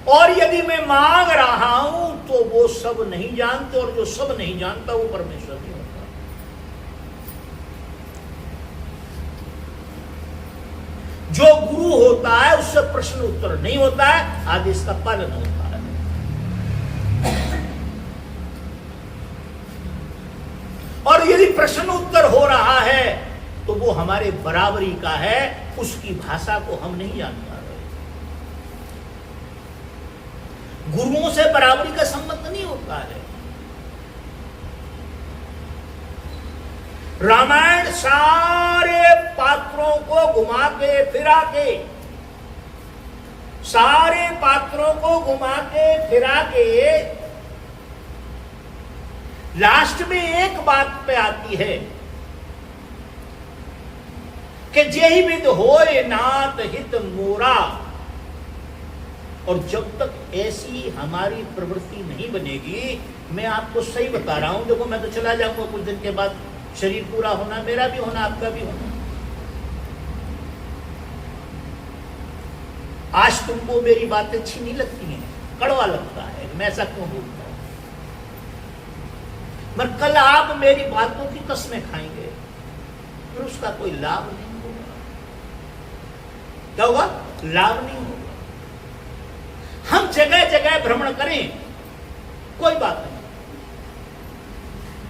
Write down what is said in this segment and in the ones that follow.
और यदि मैं मांग रहा हूं तो वो सब नहीं जानते, और जो सब नहीं जानता वो परमेश्वर नहीं होता। जो गुरु होता है उससे प्रश्न उत्तर नहीं होता है, आदेश का पालन होता है। और यदि प्रश्न उत्तर हो रहा है तो वो हमारे बराबरी का है, उसकी भाषा को हम नहीं जानते। गुरुओं से बराबरी का संबंध नहीं होता है। रामायण सारे पात्रों को घुमा के फिरा के, सारे पात्रों को घुमा के फिरा के लास्ट में एक बात पे आती है कि जेहि विद होय नाथ हित मोरा। और जब तक ऐसी हमारी प्रवृत्ति नहीं बनेगी, मैं आपको सही बता रहा हूं, देखो मैं तो चला जाऊंगा कुछ दिन के बाद, शरीर पूरा होना, मेरा भी होना, आपका भी होना। आज तुमको मेरी बातें अच्छी नहीं लगती हैं, कड़वा लगता है, मैं ऐसा क्यों बोलता हूं, मगर कल आप मेरी बातों की कसमें खाएंगे, फिर उसका कोई लाभ नहीं होगा। क्या होगा? लाभ नहीं होगा। हम जगह जगह भ्रमण करें, कोई बात नहीं।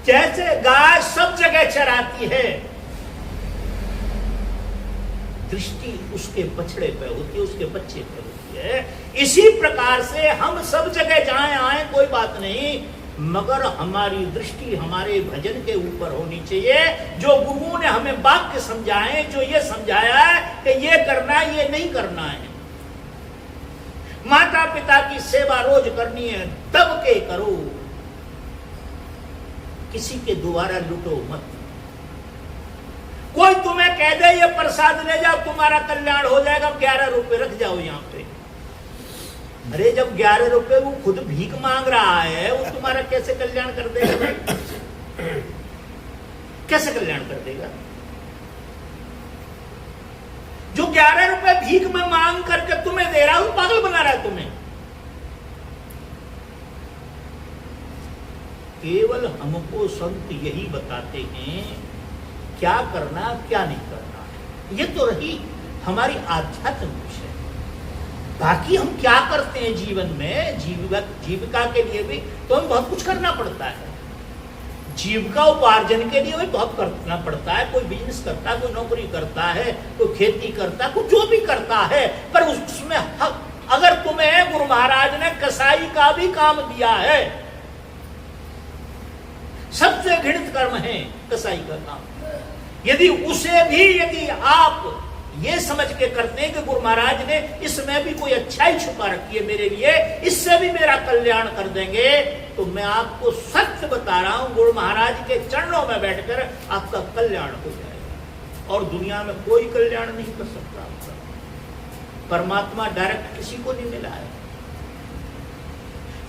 जैसे गाय सब जगह चराती है, दृष्टि उसके बछड़े पे होती है, उसके बच्चे पे होती है। इसी प्रकार से हम सब जगह जाएं आए कोई बात नहीं, मगर हमारी दृष्टि हमारे भजन के ऊपर होनी चाहिए। जो गुरुओं ने हमें वाक्य समझाए, जो ये समझाया है कि ये करना है, ये नहीं करना है। माता पिता की सेवा रोज करनी है, दब के करो, किसी के द्वारा लुटो मत। कोई तुम्हें कह दे ये प्रसाद ले जाओ तुम्हारा कल्याण हो जाएगा, 11 रुपए रख जाओ यहां पे। अरे जब 11 रुपए वो खुद भीख मांग रहा है, वो तुम्हारा कैसे कल्याण कर देगा? कैसे कल्याण कर देगा? जो 11 रुपए भीख में मांग करके तुम्हें दे रहा हूं, पागल बना रहा है तुम्हें। केवल हमको संत यही बताते हैं क्या करना क्या नहीं करना। ये तो रही हमारी आध्यात्मिक विषय। बाकी हम क्या करते हैं जीवन में, जीविका के लिए भी तो हमें बहुत कुछ करना पड़ता है। जीविका उपार्जन के लिए भी बहुत करना पड़ता है। कोई बिजनेस करता है, कोई नौकरी करता है, कोई खेती करता है, कोई जो भी करता है, पर उसमें अगर तुम्हें गुरु महाराज ने कसाई का भी काम दिया है, सबसे घृणित कर्म है कसाई का काम। यदि उसे भी यदि आप ये समझ के करते हैं कि गुरु महाराज ने इसमें भी कोई अच्छाई छुपा रखी है मेरे लिए, इससे भी मेरा कल्याण कर देंगे, तो मैं आपको सत्य बता रहा हूं, गुरु महाराज के चरणों में बैठकर आपका कल्याण हो जाएगा। और दुनिया में कोई कल्याण नहीं कर सकता आपका। परमात्मा डायरेक्ट किसी को नहीं मिला है।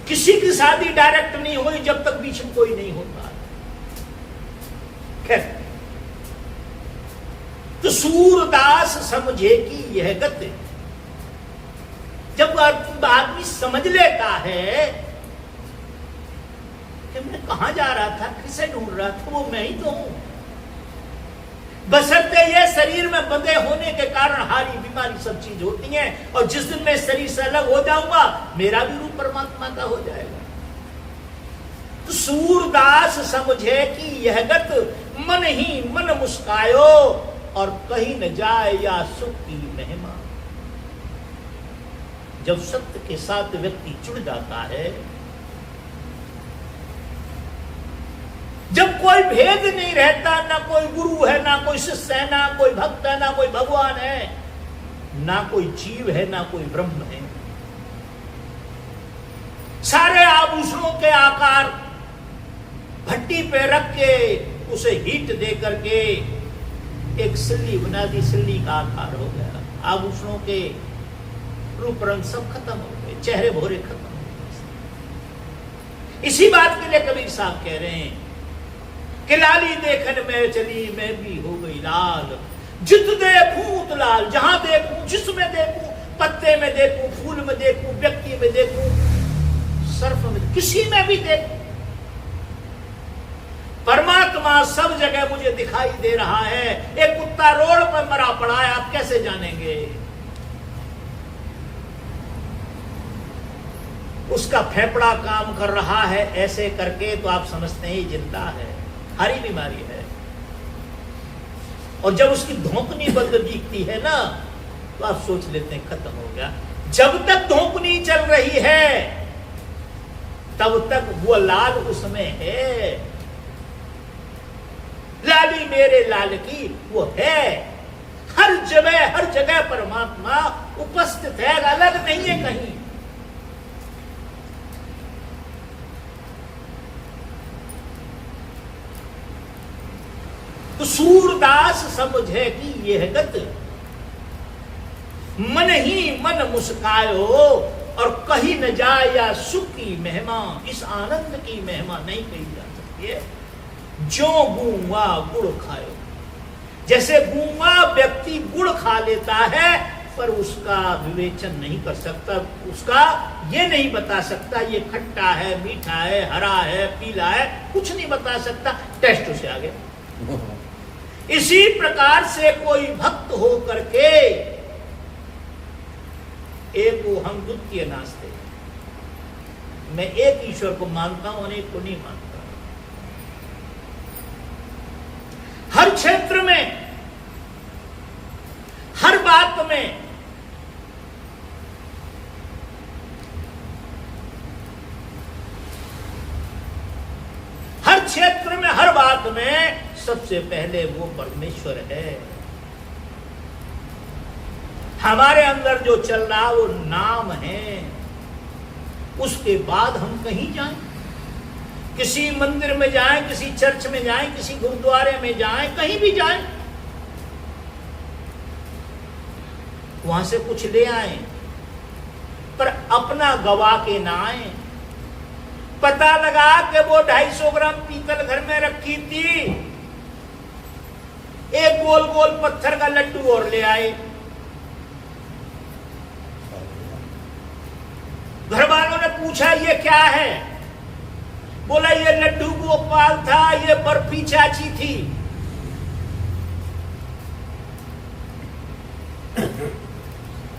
किसी की शादी डायरेक्ट नहीं हुई जब तक बीच में कोई नहीं होता। खैर, तो सूरदास समझे कि यह गति। जब आदमी समझ लेता है कि मैं कहां जा रहा था, किसे ढूंढ रहा था, वो मैं ही तो हूं। बशर्ते ये शरीर में बंधे होने के कारण हारी बीमारी सब चीज होती है, और जिस दिन मैं शरीर से अलग हो जाऊंगा मेरा भी रूप परमात्मा का हो जाएगा। तो सूरदास समझे कि यह गत मन ही मन मुस्कायो, और कहीं न जाए या सुख की महिमा। जब सत्य के साथ व्यक्ति जुड़ जाता है, जब कोई भेद नहीं रहता, ना कोई गुरु है, ना कोई शिष्य है, ना कोई भक्त है, ना कोई भगवान है, ना कोई जीव है, ना कोई ब्रह्म है, सारे आभूषणों के आकार भट्टी पे रख के उसे हीट दे करके एक सिल्ली बना दी, सिल्ली का आकार हो गया। आभूषणों के रूप रंग सब खत्म हो गए, चेहरे भोरे खत्म हो गए। इसी बात के लिए कबीर साहब कह रहे हैं कि लाली देखन में चली मैं भी हो गई लाल, जित देखूं तो लाल, जहां देखूं, जिसमें देखूं, पत्ते में देखूं, फूल फूल में देखूं, व्यक्ति में देखूं, सर्फ में, किसी में भी देखूं, परमात्मा सब जगह मुझे दिखाई दे रहा है। एक कुत्ता रोड पर मरा पड़ा है, आप कैसे जानेंगे? उसका फेफड़ा काम कर रहा है ऐसे करके, तो आप समझते हैं जिंदा है, हरी बीमारी है। और जब उसकी धोंकनी बंद दिखती है ना, तो आप सोच लेते हैं खत्म हो गया। जब तक धोंकनी चल रही है तब तक वो लाल उसमें है, लाली मेरे लाल की वो है। हर जगह परमात्मा उपस्थित है, अलग नहीं है कहीं। तो सूरदास समझे कि यह गत मन ही मन मुस्कायो, और कही न जाए या सुख की महिमा, इस आनंद की महिमा नहीं कही जा सकती है। जो गूंगा गुड़ खायो, जैसे गूंगा व्यक्ति गुड़ खा लेता है पर उसका विवेचन नहीं कर सकता, उसका ये नहीं बता सकता ये खट्टा है, मीठा है, हरा है, पीला है, कुछ नहीं बता सकता, टेस्ट उसे आ गया। इसी प्रकार से कोई भक्त हो करके एक को हम द्वितीय नास्ते, मैं एक ईश्वर को मानता हूं, अनेक को नहीं मानता। हर क्षेत्र में, हर बात में हर क्षेत्र में, हर बात में सबसे पहले वो परमेश्वर है। हमारे अंदर जो चल रहा वो नाम है, उसके बाद हम कहीं जाएं, किसी मंदिर में जाएं, किसी चर्च में जाएं, किसी गुरुद्वारे में जाएं, कहीं भी जाएं, वहां से कुछ ले आए पर अपना गवा के ना आए। पता लगा कि वो 250 ग्राम पीतल घर में रखी थी, एक गोल गोल पत्थर का लड्डू और ले आए। घर वालों ने पूछा ये क्या है? बोला ये लड्डू गोपाल था, ये बर्फी चाची थी।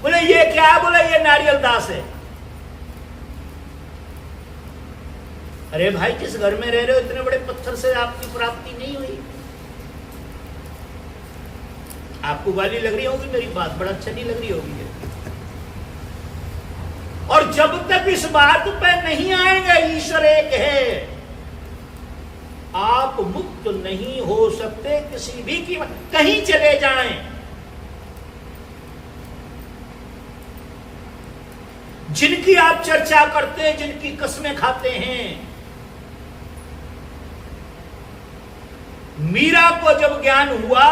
बोले ये क्या? बोला ये नारियल दास है। अरे भाई, जिस घर में रह रहे हो इतने बड़े पत्थर से आपकी प्राप्ति नहीं हुई। आपको गाली लग रही होगी मेरी बात, बड़ा अच्छा नहीं लग रही होगी। और जब तक इस बात पे नहीं आएगा ईश्वर एक है, आप मुक्त नहीं हो सकते किसी भी कीमत, कहीं चले जाएं। जिनकी आप चर्चा करते हैं, जिनकी कसमें खाते हैं, मीरा को जब ज्ञान हुआ,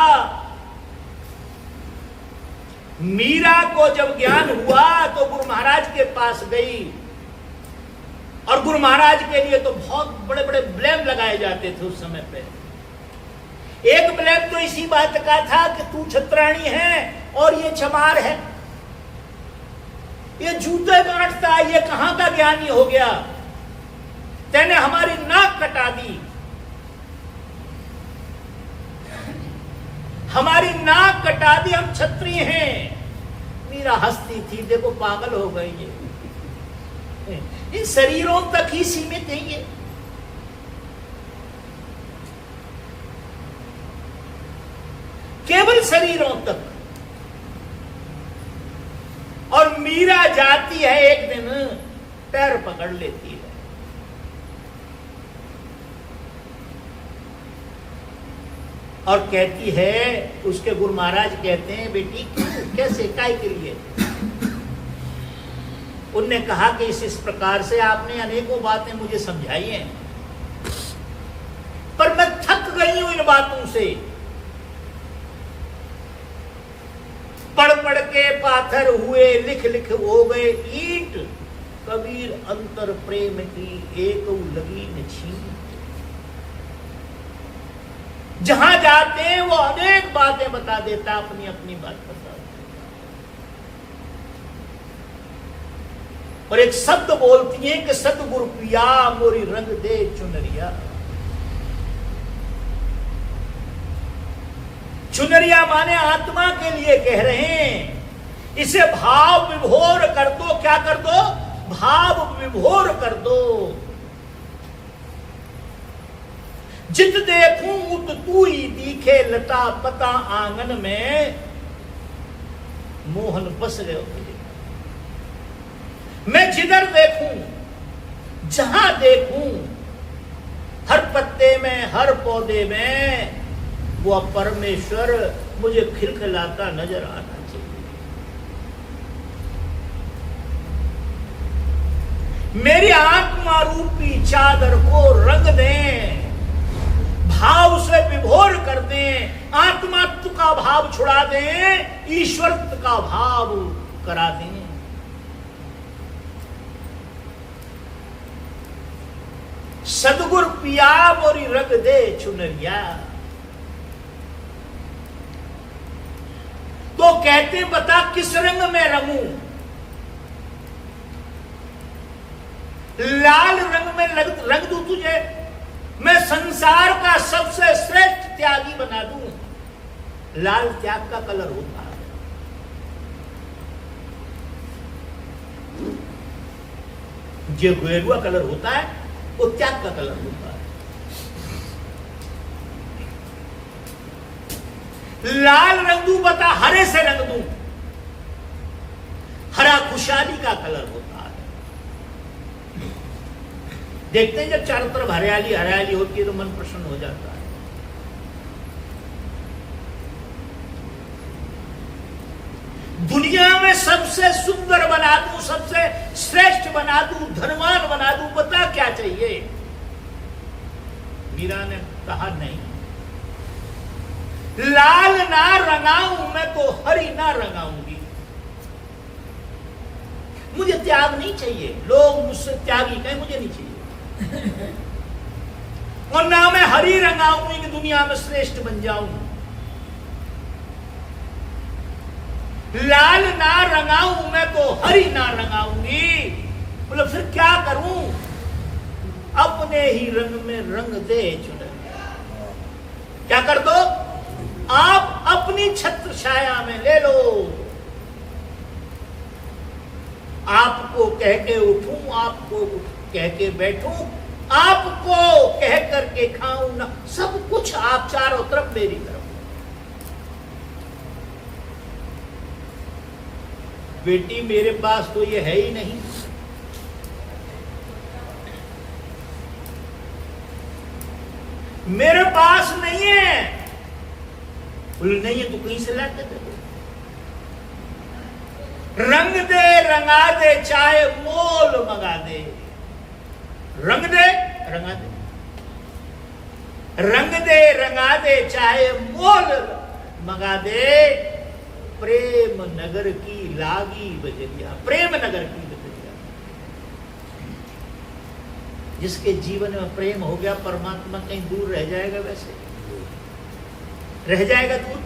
मीरा को जब ज्ञान हुआ तो गुरु महाराज के पास गई, और गुरु महाराज के लिए तो बहुत बड़े बड़े ब्लेम लगाए जाते थे उस समय पे। एक ब्लेम तो इसी बात का था कि तू छत्राणी है और ये चमार है, ये जूते काटता है, ये कहां का ज्ञानी हो गया, तेने हमारी नाक कटा दी, हमारी नाक कटा दी, हम क्षत्रिय हैं। मीरा हंसती थी, देखो पागल हो गई ये, इन शरीरों तक ही सीमित है ये। केवल शरीरों तक। और मीरा जाती है, एक दिन पैर पकड़ लेती है, और कहती है, उसके गुरु महाराज कहते हैं बेटी कैसे, काय के लिए? उनने कहा कि इस प्रकार से आपने अनेकों बातें मुझे समझाई हैं, पर मैं थक गई हूं इन बातों से। पढ़ पढ़ के पाथर हुए, लिख लिख हो गए ईंट, कबीर अंतर प्रेम की एक लगी न छीन। जहां जाते हैं वो अनेक बातें बता देता, अपनी अपनी बात बता देता। और एक शब्द बोलती हैं कि सतगुरु पिया मोरी रंग दे चुनरिया। चुनरिया माने आत्मा के लिए कह रहे हैं, इसे भाव विभोर कर दो। क्या कर दो? भाव विभोर कर दो। जित देखूं उत तू ही दिखे, लता पता आंगन में मोहन बस गए मुझे। मैं जिधर देखूं, जहां देखूं, हर पत्ते में, हर पौधे में वो परमेश्वर मुझे खिलखिलाता नजर आना चाहिए। मेरी आत्मा रूपी चादर को रंग दें, भाव से विभोर कर दें, आत्मात्व का भाव छुड़ा दें, ईश्वरत्व का भाव करा दें। सदगुरु पिया मोरी रंग दे चुनरिया। तो कहते बता किस रंग में रंगूं? लाल रंग में रंग दूं तुझे, मैं संसार का सबसे श्रेष्ठ त्यागी बना दूं। लाल त्याग का कलर होता है। जो गेरुआ कलर होता है वो त्याग का कलर होता है। लाल रंग दूं बता, हरे से रंग दूं? हरा खुशहाली का कलर होता है। देखते हैं जब चारों तरफ हरियाली हरियाली होती है तो मन प्रसन्न हो जाता है। दुनिया में सबसे सुंदर बना दूं, सबसे श्रेष्ठ बना दूं, धनवान बना दूं, बता क्या चाहिए? मीरा ने कहा नहीं, लाल ना रंगाऊं मैं तो हरी ना रंगाऊंगी। मुझे त्याग नहीं चाहिए, लोग मुझसे त्यागी कहें, मुझे नहीं चाहिए। और ना मैं हरी रंगाऊंगी कि दुनिया में श्रेष्ठ बन जाऊं। लाल ना रंगाऊं मैं तो हरी ना रंगाऊंगी। बोले फिर क्या करूं? अपने ही रंग में रंग दे चुनरिया। क्या कर दो? आप अपनी छत्र छाया में ले लो। आपको कह के उठूं, आपको कह के बैठूं, आपको कह करके खाऊं ना, सब कुछ आप चारों तरफ मेरी तरफ। बेटी मेरे पास तो ये है ही नहीं। मेरे पास नहीं है। बोले नहीं है तो कहीं से लाते थे। रंग दे रंगा दे चाहे मोल मंगा दे। रंग दे रंगा दे, रंग दे रंगा दे चाहे मोल मंगा दे। प्रेम नगर की लागी बजरिया, प्रेम नगर की बजरिया। जिसके जीवन में प्रेम हो गया, परमात्मा कहीं दूर रह जाएगा? वैसे रह जाएगा दूर?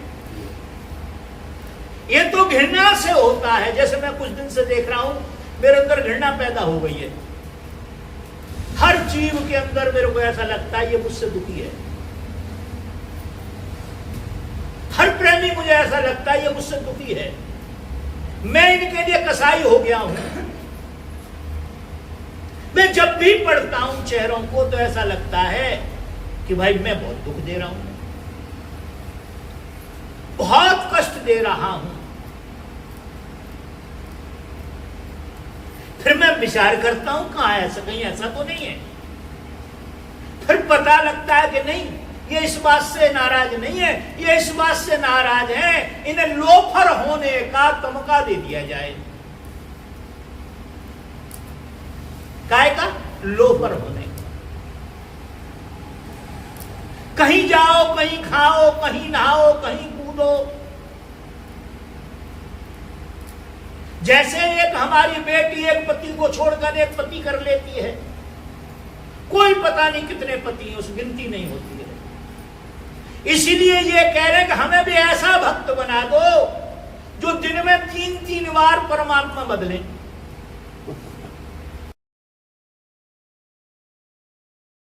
ये तो घृणा से होता है। जैसे मैं कुछ दिन से देख रहा हूं, मेरे अंदर घृणा पैदा हो गई है। हर जीव के अंदर मेरे को ऐसा लगता है ये मुझसे दुखी है। हर प्रेमी मुझे ऐसा लगता है ये मुझसे दुखी है। मैं इनके लिए कसाई हो गया हूं। मैं जब भी पढ़ता हूं चेहरों को तो ऐसा लगता है कि भाई मैं बहुत दुख दे रहा हूं, बहुत कष्ट दे रहा हूं। फिर मैं विचार करता हूं कहां ऐसा, कहीं ऐसा तो नहीं है। फिर पता लगता है कि नहीं, ये इस बात से नाराज नहीं है, ये इस बात से नाराज है इन्हें लोफर होने का तमगा दे दिया जाए। काय का? लोफर होने का। कहीं जाओ, कहीं खाओ, कहीं नहाओ, कहीं कूदो। जैसे एक हमारी बेटी एक पति को छोड़कर एक पति कर लेती है, कोई पता नहीं कितने पति हैं, उस गिनती नहीं होती है। इसीलिए ये कह रहे हैं कि हमें भी ऐसा भक्त बना दो जो दिन में 3-3 बार परमात्मा बदले।